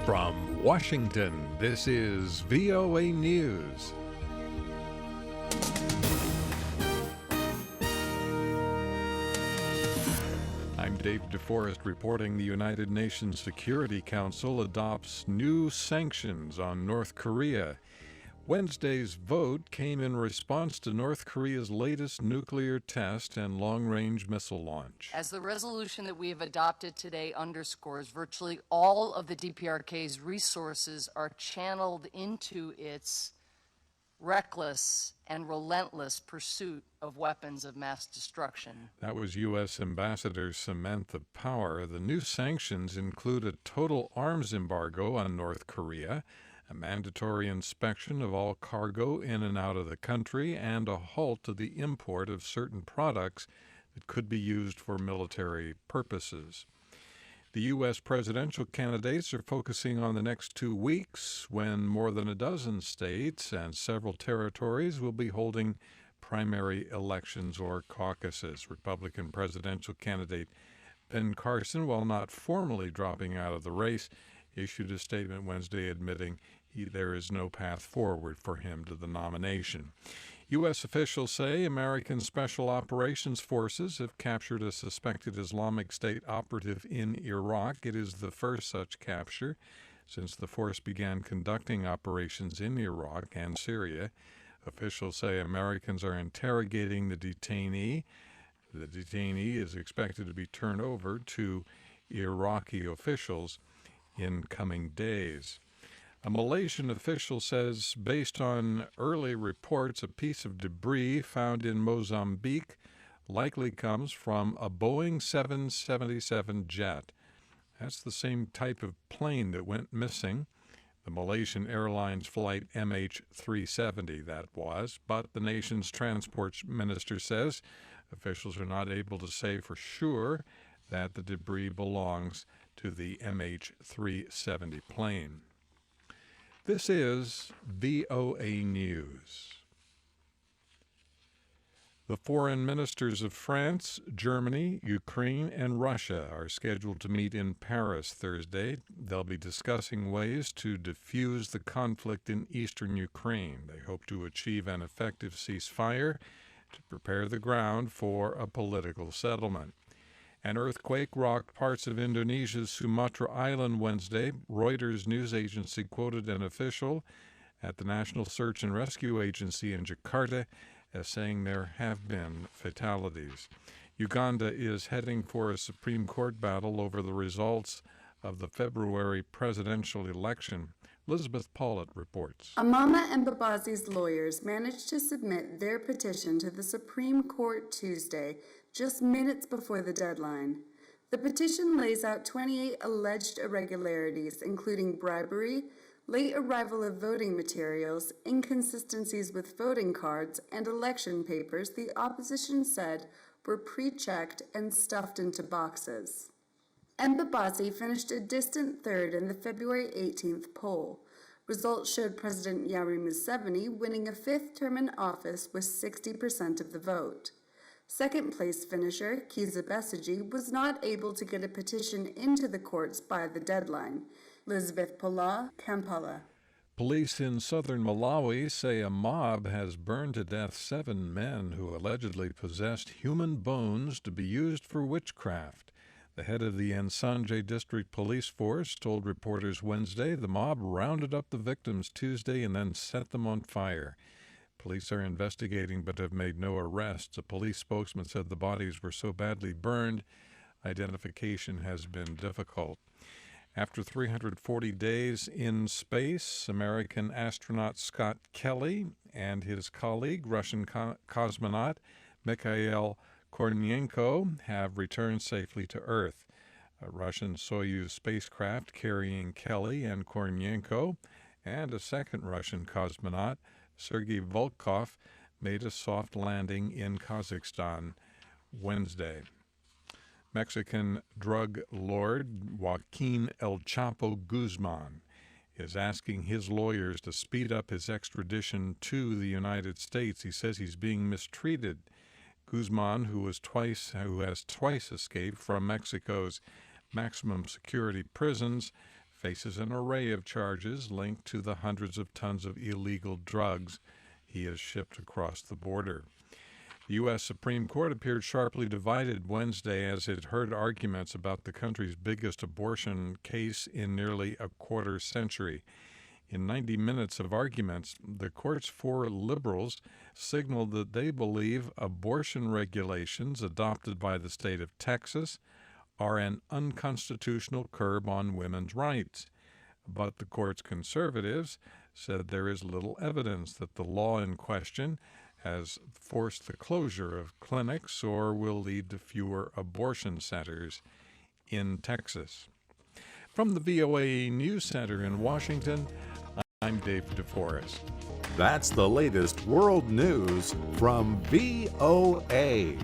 From Washington, this is VOA News. I'm David DeForest reporting the United Nations Security Council adopts new sanctions on North Korea. Wednesday's vote came in response to North Korea's latest nuclear test and long-range missile launch. As the resolution that we have adopted today underscores, virtually all of the DPRK's resources are channeled into its reckless and relentless pursuit of weapons of mass destruction. That was U.S. Ambassador Samantha Power. The new sanctions include a total arms embargo on North Korea, a mandatory inspection of all cargo in and out of the country, and a halt to the import of certain products that could be used for military purposes. The U.S. presidential candidates are focusing on the next 2 weeks when more than a dozen states and several territories will be holding primary elections or caucuses. Republican presidential candidate Ben Carson, while not formally dropping out of the race, issued a statement Wednesday admitting there is no path forward for him to the nomination. U.S. officials say American Special Operations Forces have captured a suspected Islamic State operative in Iraq. It is the first such capture since the force began conducting operations in Iraq and Syria. Officials say Americans are interrogating the detainee. The detainee is expected to be turned over to Iraqi officials in coming days. A Malaysian official says, based on early reports, a piece of debris found in Mozambique likely comes from a Boeing 777 jet. That's the same type of plane that went missing, the Malaysian Airlines flight MH370 that was, but the nation's transport minister says officials are not able to say for sure that the debris belongs to the MH370 plane. This is VOA News. The foreign ministers of France, Germany, Ukraine, and Russia are scheduled to meet in Paris Thursday. They'll be discussing ways to defuse the conflict in eastern Ukraine. They hope to achieve an effective ceasefire to prepare the ground for a political settlement. An earthquake rocked parts of Indonesia's Sumatra Island Wednesday. Reuters news agency quoted an official at the National Search and Rescue Agency in Jakarta as saying there have been fatalities. Uganda is heading for a Supreme Court battle over the results of the February presidential election. Elizabeth Paulett reports. Amama Mbabazi's lawyers managed to submit their petition to the Supreme Court Tuesday, just minutes before the deadline. The petition lays out 28 alleged irregularities, including bribery, late arrival of voting materials, inconsistencies with voting cards, and election papers the opposition said were pre-checked and stuffed into boxes. Mbabazi finished a distant third in the February 18th poll. Results showed President Yoweri Museveni winning a fifth term in office with 60% of the vote. Second-place finisher, Kizza Besigye, was not able to get a petition into the courts by the deadline. Elizabeth Paulett, Kampala. Police in southern Malawi say a mob has burned to death 7 men who allegedly possessed human bones to be used for witchcraft. The head of the Nsanje District Police Force told reporters Wednesday the mob rounded up the victims Tuesday and then set them on fire. Police are investigating but have made no arrests. A police spokesman said the bodies were so badly burned, identification has been difficult. After 340 days in space, American astronaut Scott Kelly and his colleague, Russian cosmonaut Mikhail Kornienko, have returned safely to Earth. A Russian Soyuz spacecraft carrying Kelly and Kornienko and a second Russian cosmonaut, Sergei Volkov, made a soft landing in Kazakhstan Wednesday. Mexican drug lord Joaquin El Chapo Guzman is asking his lawyers to speed up his extradition to the United States. He says he's being mistreated. Guzman, who has twice escaped from Mexico's maximum security prisons, faces an array of charges linked to the hundreds of tons of illegal drugs he has shipped across the border. The U.S. Supreme Court appeared sharply divided Wednesday as it heard arguments about the country's biggest abortion case in nearly a quarter century. In 90 minutes of arguments, the court's four liberals signaled that they believe abortion regulations adopted by the state of Texas are an unconstitutional curb on women's rights. But the court's conservatives said there is little evidence that the law in question has forced the closure of clinics or will lead to fewer abortion centers in Texas. From the VOA News Center in Washington, I'm David DeForest. That's the latest world news from VOA.